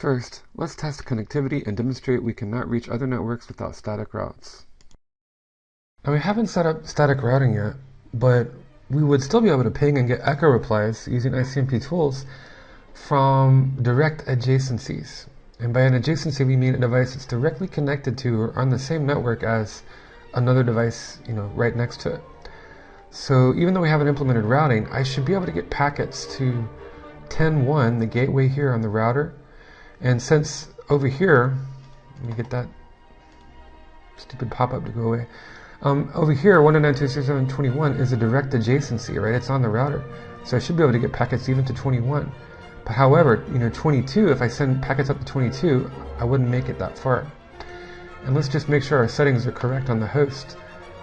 First, let's test connectivity and demonstrate we cannot reach other networks without static routes. Now we haven't set up static routing yet, but we would still be able to ping and get echo replies using ICMP tools from direct adjacencies. And by an adjacency we mean a device that's directly connected to or on the same network as another device, right next to it. So even though we haven't implemented routing, I should be able to get packets to 10.1, the gateway here on the router. And since over here, let me get that stupid pop-up to go away. Over here, 192.168.21 is a direct adjacency, right? It's on the router. So I should be able to get packets even to 21. But however, 22, if I send packets up to 22, I wouldn't make it that far. And let's just make sure our settings are correct on the host.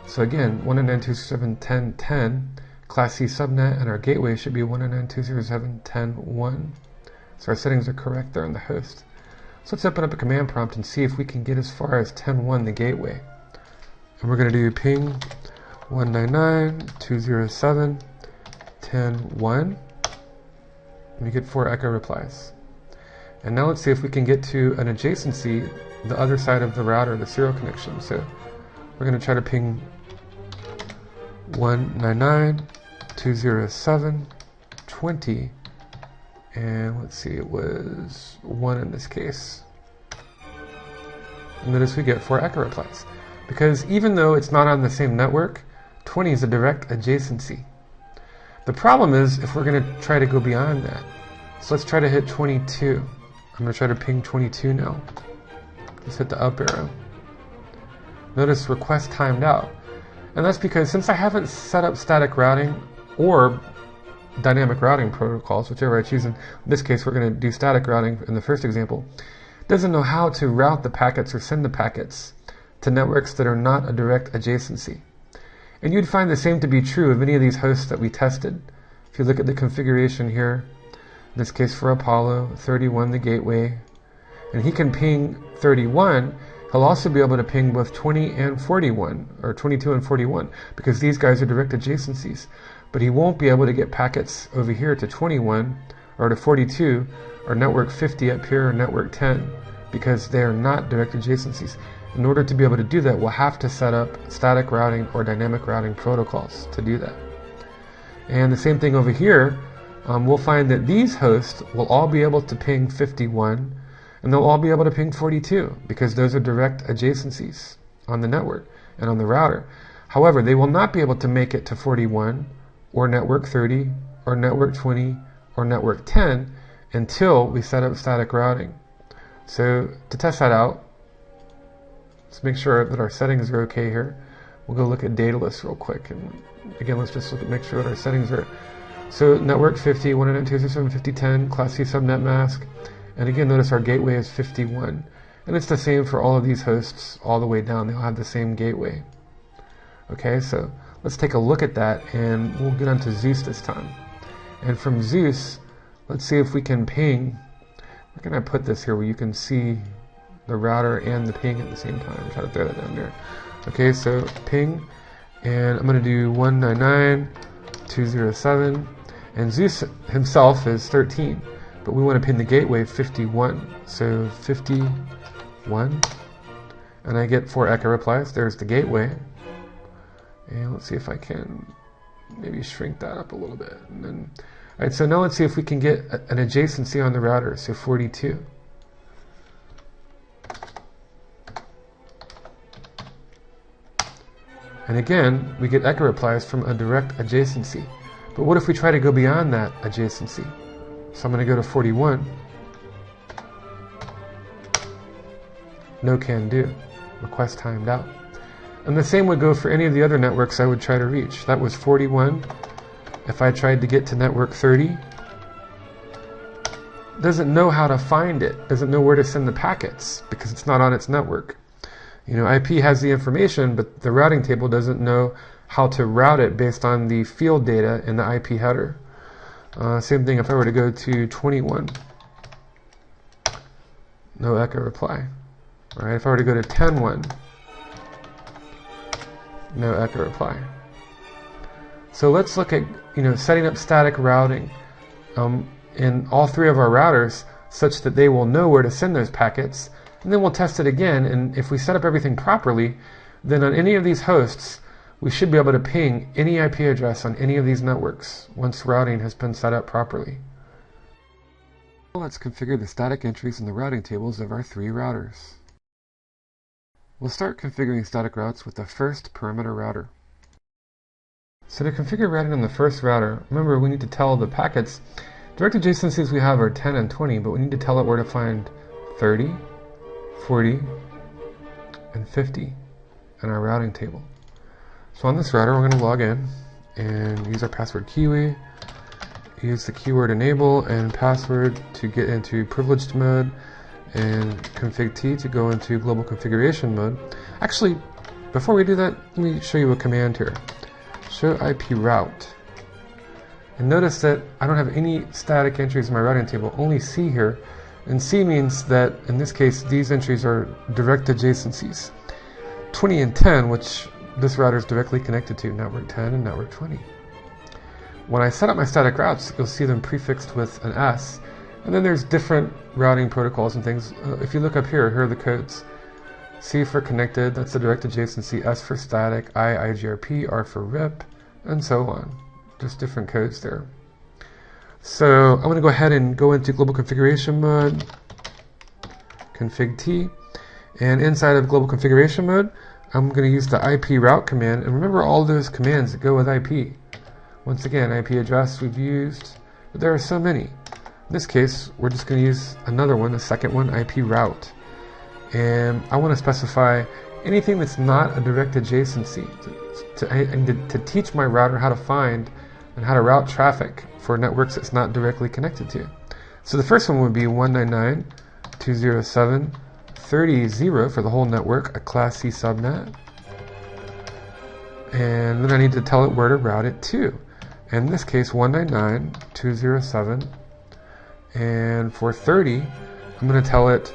So again, 192.168.10.10, Class C subnet, and our gateway should be 192.168.10.1. So our settings are correct there on the host. So let's open up a command prompt and see if we can get as far as 10.1, the gateway. And we're going to do ping 199.207.10.1. And we get 4 echo replies. And now let's see if we can get to an adjacency, the other side of the router, the serial connection. So we're going to try to ping 199.207.20. And let's see, it was 1 in this case. And notice we get 4 echo replies. Because even though it's not on the same network, 20 is a direct adjacency. The problem is if we're going to try to go beyond that. So let's try to hit 22. I'm going to try to ping 22 now. Just hit the up arrow. Notice request timed out. And that's because since I haven't set up static routing or dynamic routing protocols, whichever I choose. In this case, we're going to do static routing in the first example. It doesn't know how to route the packets or send the packets to networks that are not a direct adjacency. And you'd find the same to be true of any of these hosts that we tested. If you look at the configuration here, in this case for Apollo, 31 the gateway, and he can ping 31, he'll also be able to ping both 20 and 41, or 22 and 41, because these guys are direct adjacencies. But he won't be able to get packets over here to 21 or to 42 or network 50 up here or network 10 because they are not direct adjacencies. In order to be able to do that, we'll have to set up static routing or dynamic routing protocols to do that. And the same thing over here, we'll find that these hosts will all be able to ping 51 and they'll all be able to ping 42 because those are direct adjacencies on the network and on the router. However, they will not be able to make it to 41 or network 30, or network 20, or network 10 until we set up static routing. So to test that out, let's make sure that our settings are okay here. We'll go look at data lists real quick. And again, let's just make sure that our settings are. So network 50, 192.168.50.10, Class C subnet mask. And again, notice our gateway is 51. And it's the same for all of these hosts all the way down. They'll have the same gateway. Okay, so let's take a look at that, and we'll get onto Zeus this time. And from Zeus, let's see if we can ping. Where can I put this here where you can see the router and the ping at the same time? Try to throw that down there. Okay, so ping, and I'm going to do 199.207, and Zeus himself is 13, but we want to ping the gateway 51. So 51, and I get 4 echo replies. There's the gateway. And let's see if I can maybe shrink that up a little bit. And then, all right, so now let's see if we can get an adjacency on the router, so 42. And again, we get echo replies from a direct adjacency. But what if we try to go beyond that adjacency? So I'm going to go to 41. No can do. Request timed out. And the same would go for any of the other networks I would try to reach. That was 41. If I tried to get to network 30, doesn't know how to find it, doesn't know where to send the packets because it's not on its network. IP has the information, but the routing table doesn't know how to route it based on the field data in the IP header. Same thing if I were to go to 21. No echo reply. All right, if I were to go to 10.1, no echo reply. So let's look at setting up static routing. In all three of our routers, such that they will know where to send those packets, and then we'll test it again, and if we set up everything properly, then on any of these hosts, we should be able to ping any IP address on any of these networks once routing has been set up properly. Let's configure the static entries in the routing tables of our 3 routers. We'll start configuring static routes with the first perimeter router. So to configure routing on the first router, remember we need to tell the packets, direct adjacencies we have are 10 and 20, but we need to tell it where to find 30, 40, and 50 in our routing table. So on this router, we're going to log in and use our password kiwi, use the keyword enable and password to get into privileged mode, and config T to go into global configuration mode. Actually, before we do that, let me show you a command here. Show IP route. And notice that I don't have any static entries in my routing table, only C here. And C means that, in this case, these entries are direct adjacencies. 20 and 10, which this router is directly connected to, network 10 and network 20. When I set up my static routes, you'll see them prefixed with an S. And then there's different routing protocols and things. If you look up here are the codes. C for connected, that's the direct adjacency, S for static, IGRP, R for RIP, and so on. Just different codes there. So I'm going to go ahead and go into global configuration mode, config T, and inside of global configuration mode, I'm going to use the IP route command, and remember all those commands that go with IP. Once again, IP address we've used, but there are so many. In this case, we're just going to use another one, the second one, IP route. And I want to specify anything that's not a direct adjacency to teach my router how to find and how to route traffic for networks it's not directly connected to. So the first one would be 192.168.30.0 for the whole network, a class C subnet. And then I need to tell it where to route it to. In this case, 192.168.207. And for 30, I'm going to tell it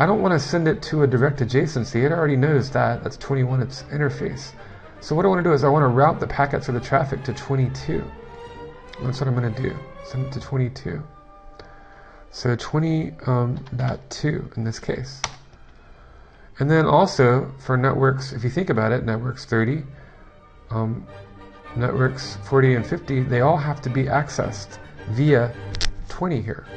I don't want to send it to a direct adjacency. It already knows that. That's 21, its interface. So what I want to do is I want to route the packets or the traffic to 22. That's what I'm going to do. Send it to 22. So 20.2 in this case. And then also for networks, if you think about it, networks 30, networks 40 and 50, they all have to be accessed via 20 here.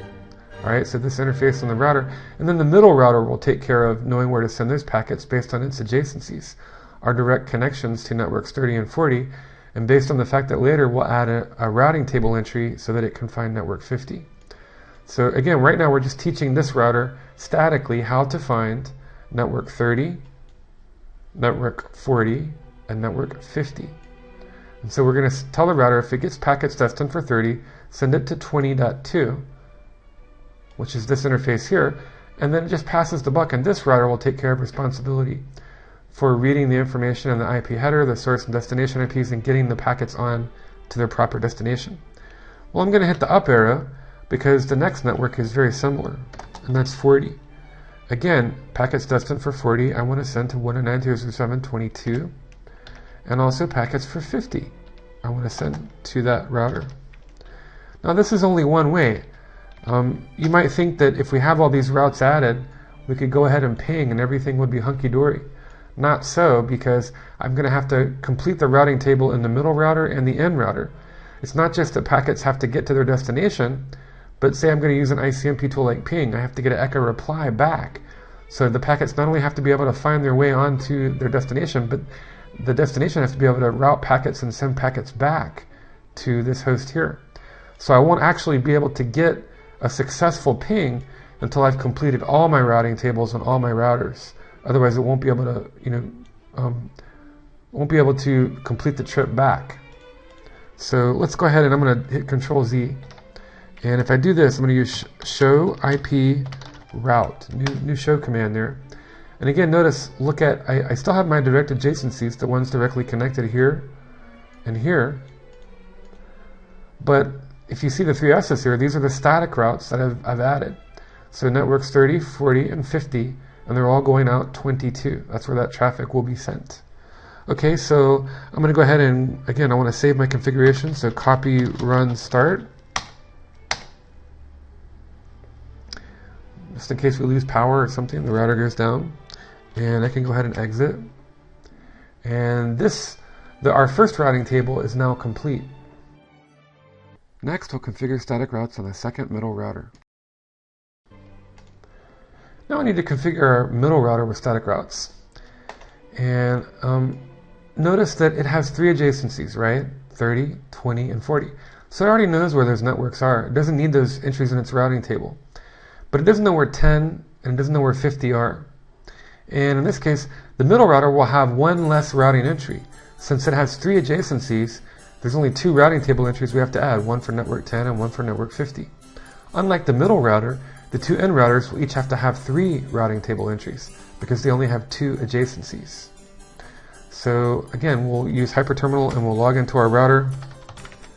Alright, so this interface on the router, and then the middle router will take care of knowing where to send those packets based on its adjacencies, our direct connections to networks 30 and 40, and based on the fact that later we'll add a routing table entry so that it can find network 50. So again, right now we're just teaching this router statically how to find network 30, network 40, and network 50. And so we're going to tell the router if it gets packets destined for 30, send it to 20.2, which is this interface here, and then it just passes the buck, and this router will take care of responsibility for reading the information in the IP header, the source and destination IPs, and getting the packets on to their proper destination. Well, I'm going to hit the up arrow because the next network is very similar, and that's 40. Again, packets destined for 40, I want to send to 192.168.22, and also packets for 50, I want to send to that router. Now this is only one way. You might think that if we have all these routes added, we could go ahead and ping and everything would be hunky-dory. Not so, because I'm going to have to complete the routing table in the middle router and the end router. It's not just that packets have to get to their destination, but say I'm going to use an ICMP tool like ping, I have to get an echo reply back. So the packets not only have to be able to find their way onto their destination, but the destination has to be able to route packets and send packets back to this host here. So I won't actually be able to get a successful ping until I've completed all my routing tables on all my routers. Otherwise, it won't be able to, won't be able to complete the trip back. So let's go ahead and I'm going to hit Control Z. And if I do this, I'm going to use show IP route, new show command there. And again, notice, look at, I still have my direct adjacencies, the ones directly connected here and here. But if you see the 3 S's here, these are the static routes that I've added. So networks 30, 40, and 50, and they're all going out 22. That's where that traffic will be sent. Okay, so I'm going to go ahead and, again, I want to save my configuration, so copy, run, start. just in case we lose power or something, the router goes down. And I can go ahead and exit. And our first routing table is now complete. Next, we'll configure static routes on the second middle router. Now I need to configure our middle router with static routes. And notice that it has 3 adjacencies, right? 30, 20, and 40. So it already knows where those networks are. It doesn't need those entries in its routing table. But it doesn't know where 10 and it doesn't know where 50 are. And in this case, the middle router will have one less routing entry. Since it has 3 adjacencies, there's only 2 routing table entries we have to add, one for network 10 and one for network 50. Unlike the middle router, the 2 end routers will each have to have 3 routing table entries because they only have 2 adjacencies. So again, we'll use hyperterminal and we'll log into our router,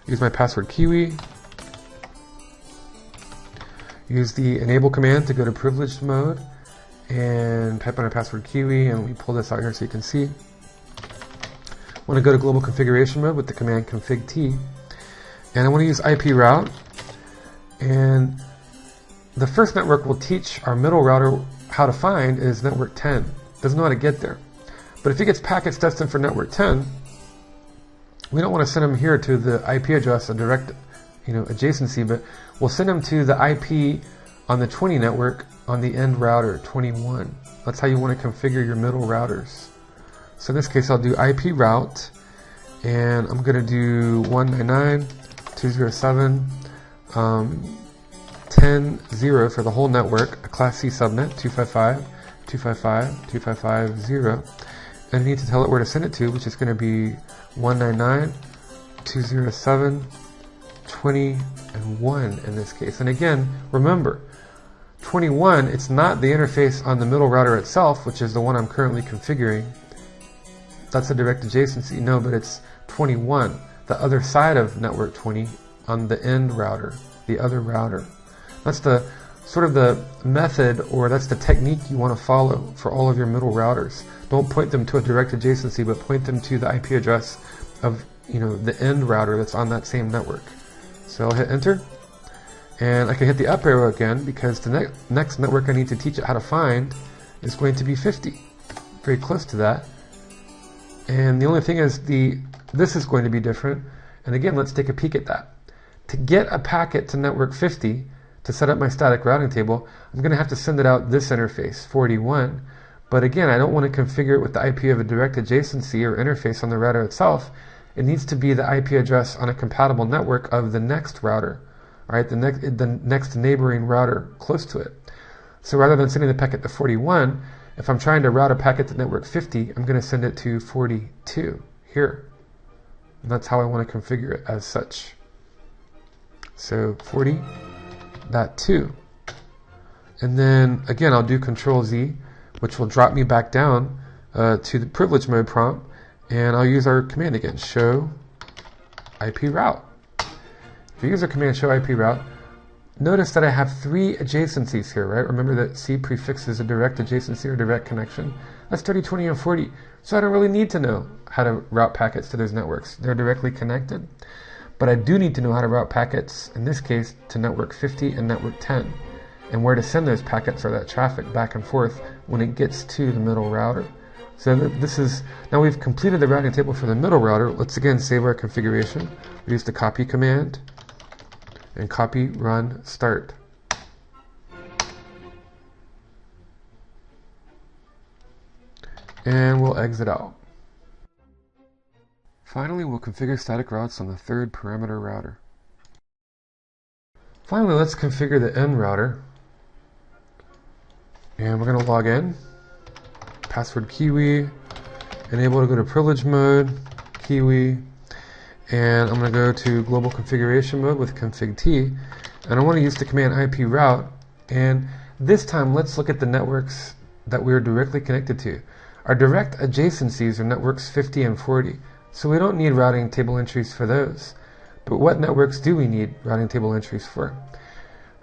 use my password Kiwi, use the enable command to go to privileged mode, and type in our password Kiwi, and we pull this out here so you can see. I want to go to global configuration mode with the command config t, and I want to use IP route, and the first network we'll teach our middle router how to find is network 10. Doesn't know how to get there. But if he gets packets destined for network 10, we don't want to send him here to the IP address, a direct adjacency, but we'll send him to the IP on the 20 network on the end router, 21. That's how you want to configure your middle routers. So in this case, I'll do IP route, and I'm going to do 199.207.10.0 for the whole network, a class C subnet, 255.255.255.0. And I need to tell it where to send it to, which is going to be 199.207.20 and 1 in this case. And again, remember, 21, it's not the interface on the middle router itself, which is the one I'm currently configuring. That's a direct adjacency. No, but it's 21, the other side of network 20 on the end router, the other router. That's the sort of the method, or that's the technique you want to follow for all of your middle routers. Don't point them to a direct adjacency, but point them to the IP address of the end router that's on that same network. So I'll hit enter, and I can hit the up arrow again because the next network I need to teach it how to find is going to be 50, very close to that. And the only thing is this is going to be different. And again, let's take a peek at that. To get a packet to network 50, to set up my static routing table, I'm going to have to send it out this interface, 41. But again, I don't want to configure it with the IP of a direct adjacency or interface on the router itself. It needs to be the IP address on a compatible network of the next router, all right, the next neighboring router close to it. So rather than sending the packet to 41, if I'm trying to route a packet to network 50, I'm going to send it to 42 here. And that's how I want to configure it as such. So 40.2. And then again, I'll do Control Z, which will drop me back down to the privilege mode prompt, and I'll use our command again, show IP route. If you use our command show IP route, notice that I have 3 adjacencies here, right? Remember that C prefixes a direct adjacency or direct connection. That's 30, 20, and 40. So I don't really need to know how to route packets to those networks. They're directly connected. But I do need to know how to route packets, in this case, to network 50 and network 10, and where to send those packets or that traffic back and forth when it gets to the middle router. So now we've completed the routing table for the middle router. Let's again save our configuration. We use the copy command and copy, run, start. And we'll exit out. Finally, we'll configure static routes on the third parameter router. Finally, let's configure the end router. And we're going to log in. Password Kiwi. Enable to go to privilege mode. Kiwi. And I'm going to go to global configuration mode with config T. And I want to use the command IP route. And this time, let's look at the networks that we're directly connected to. Our direct adjacencies are networks 50 and 40. So we don't need routing table entries for those. But what networks do we need routing table entries for?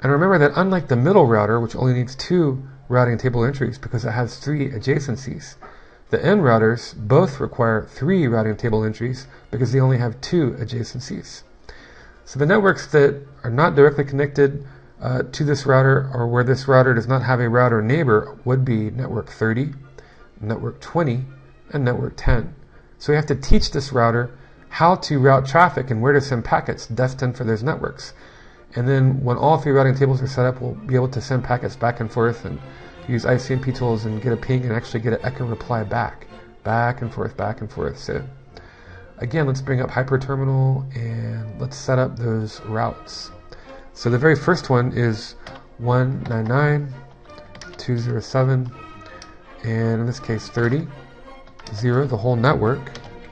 And remember that unlike the middle router, which only needs 2 routing table entries because it has 3 adjacencies, the end routers both require 3 routing table entries because they only have 2 adjacencies. So the networks that are not directly connected to this router, or where this router does not have a router neighbor, would be network 30, network 20, and network 10. So we have to teach this router how to route traffic and where to send packets destined for those networks. And then when all three routing tables are set up, we'll be able to send packets back and forth and use ICMP tools and get a ping and actually get an echo reply back and forth, back and forth. So again, let's bring up Hyperterminal and let's set up those routes. So the very first one is 199.207, and in this case 30, 0, the whole network.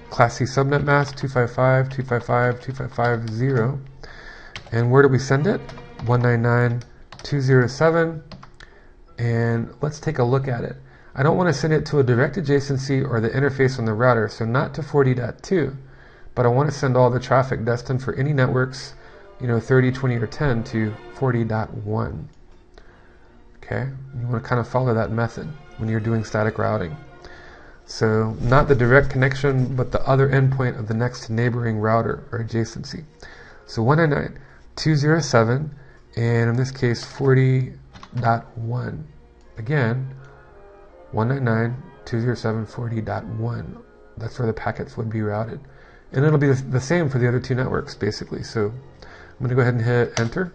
Class C subnet mask 255.255.255.0. And where do we send it? 199.207. And let's take a look at it. I don't want to send it to a direct adjacency or the interface on the router, so not to 40.2, but I want to send all the traffic destined for any networks, 30, 20, or 10 to 40.1. Okay, you want to kind of follow that method when you're doing static routing. So not the direct connection, but the other endpoint of the next neighboring router or adjacency. So 199.207, and in this case 40.1. Again, 199.207.40.1. That's where the packets would be routed. And it'll be the same for the other two networks, basically. So I'm going to go ahead and hit enter.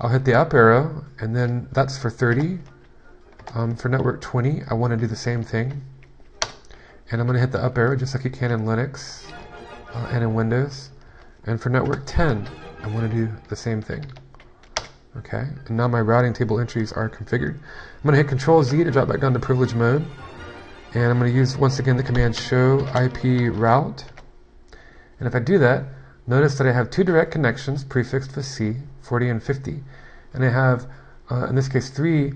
I'll hit the up arrow, and then that's for 30. For network 20, I want to do the same thing. And I'm going to hit the up arrow just like you can in Linux and in Windows. And for network 10, I want to do the same thing. Okay, and now my routing table entries are configured. I'm going to hit Control Z to drop back down to privilege mode. And I'm going to use, once again, the command show IP route. And if I do that, notice that I have two direct connections prefixed with C, 40 and 50. And I have, in this case, three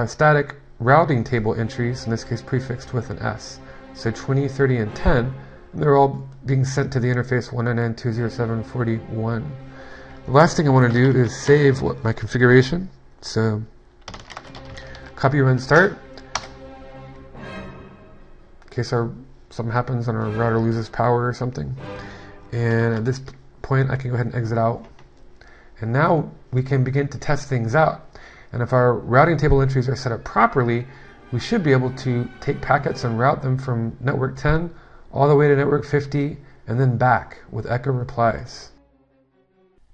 static routing table entries, in this case prefixed with an S. So 20, 30, and 10, and they're all being sent to the interface 199.207.40.1. The last thing I want to do is save my configuration. So copy, run, start. In case something happens and our router loses power or something. And at this point, I can go ahead and exit out. And now we can begin to test things out. And if our routing table entries are set up properly, we should be able to take packets and route them from network 10 all the way to network 50 and then back with echo replies.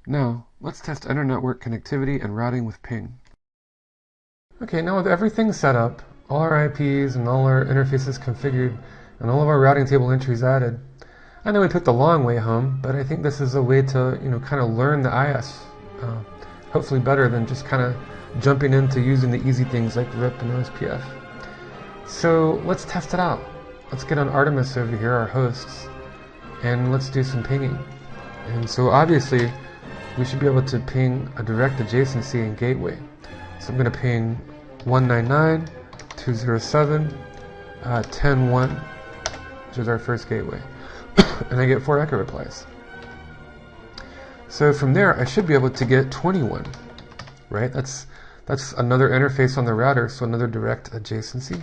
Now, let's test inter-network connectivity and routing with ping. Okay, now with everything set up, all our IPs and all our interfaces configured, and all of our routing table entries added, I know we took the long way home, but I think this is a way to, kind of learn the IS, hopefully better than just kind of jumping into using the easy things like RIP and OSPF. So let's test it out. Let's get on Artemis over here, our hosts, and let's do some pinging. And so obviously, we should be able to ping a direct adjacency and gateway. So I'm going to ping 199.207.10.1, which is our first gateway. And I get 4 echo replies. So from there, I should be able to get 21, right? That's another interface on the router, so another direct adjacency.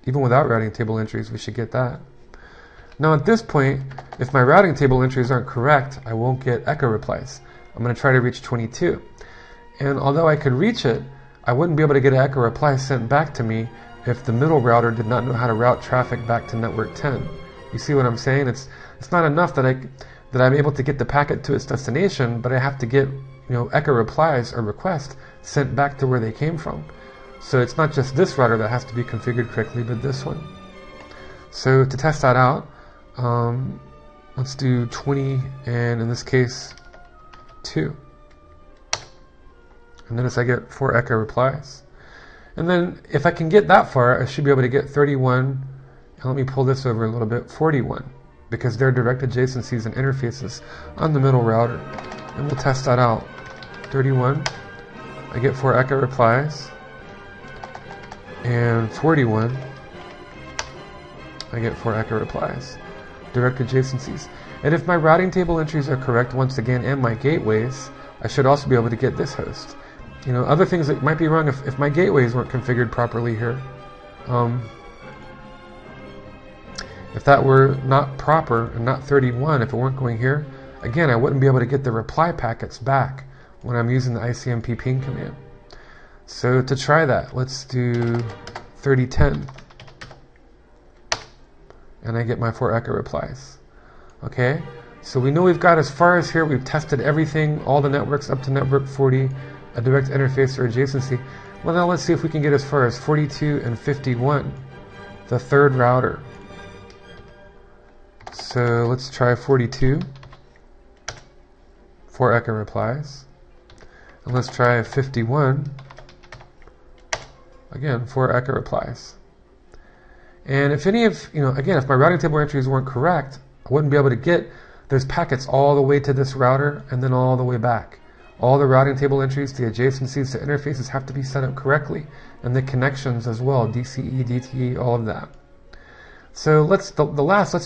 Even without routing table entries, we should get that. Now at this point, if my routing table entries aren't correct, I won't get echo replies. I'm going to try to reach 22. And although I could reach it, I wouldn't be able to get an echo reply sent back to me if the middle router did not know how to route traffic back to network 10. You see what I'm saying? It's not enough that I'm able to get the packet to its destination, but I have to get echo replies or requests sent back to where they came from. So it's not just this router that has to be configured correctly, but this one. So to test that out, let's do 20, and in this case 2. And notice I get 4 echo replies. And then if I can get that far, I should be able to get 31, and let me pull this over a little bit, 41, because they're direct adjacencies and interfaces on the middle router. And we'll test that out. 31, I get 4 echo replies, and 41, I get 4 echo replies. Direct adjacencies. And if my routing table entries are correct once again, and my gateways, I should also be able to get this host. Other things that might be wrong if my gateways weren't configured properly here. If that were not proper and not 31, if it weren't going here, again, I wouldn't be able to get the reply packets back when I'm using the ICMP ping command. So to try that, let's do 3010. And I get my 4 echo replies. Okay, so we know we've got as far as here. We've tested everything, all the networks up to network 40, a direct interface or adjacency. Well, now let's see if we can get as far as 42 and 51, the third router. So let's try 42, 4 echo replies. And let's try 51, again, 4 echo replies. And if any of, again, if my routing table entries weren't correct, I wouldn't be able to get those packets all the way to this router and then all the way back. All the routing table entries, the adjacencies, the interfaces have to be set up correctly, and the connections as well, DCE, DTE, all of that. So let's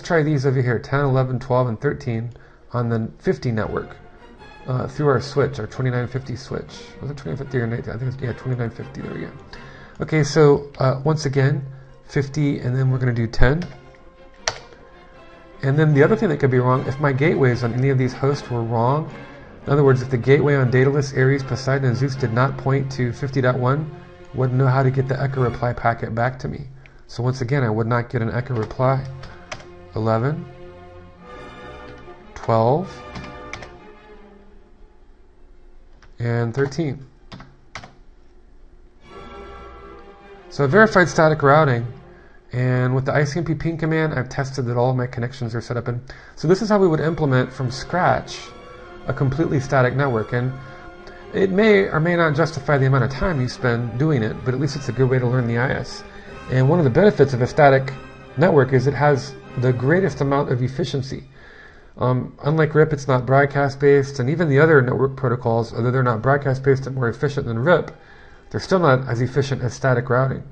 try these over here, 10, 11, 12, and 13 on the 50 network through our switch, our 2950 switch. Was it 2950 or 19? I think it's, yeah, 2950, there we go. Okay, so once again, 50, and then we're going to do 10. And then the other thing that could be wrong, if my gateways on any of these hosts were wrong, in other words, if the gateway on Daedalus, Aries, Poseidon, and Zeus did not point to 50.1, wouldn't know how to get the echo reply packet back to me. So once again, I would not get an echo reply. 11, 12, and 13. So I verified static routing, and with the ICMP ping command, I've tested that all of my connections are set up in. So this is how we would implement from scratch a completely static network. And it may or may not justify the amount of time you spend doing it, but at least it's a good way to learn the IS. And one of the benefits of a static network is it has the greatest amount of efficiency. Unlike RIP, it's not broadcast-based, and even the other network protocols, although they're not broadcast-based and more efficient than RIP, they're still not as efficient as static routing.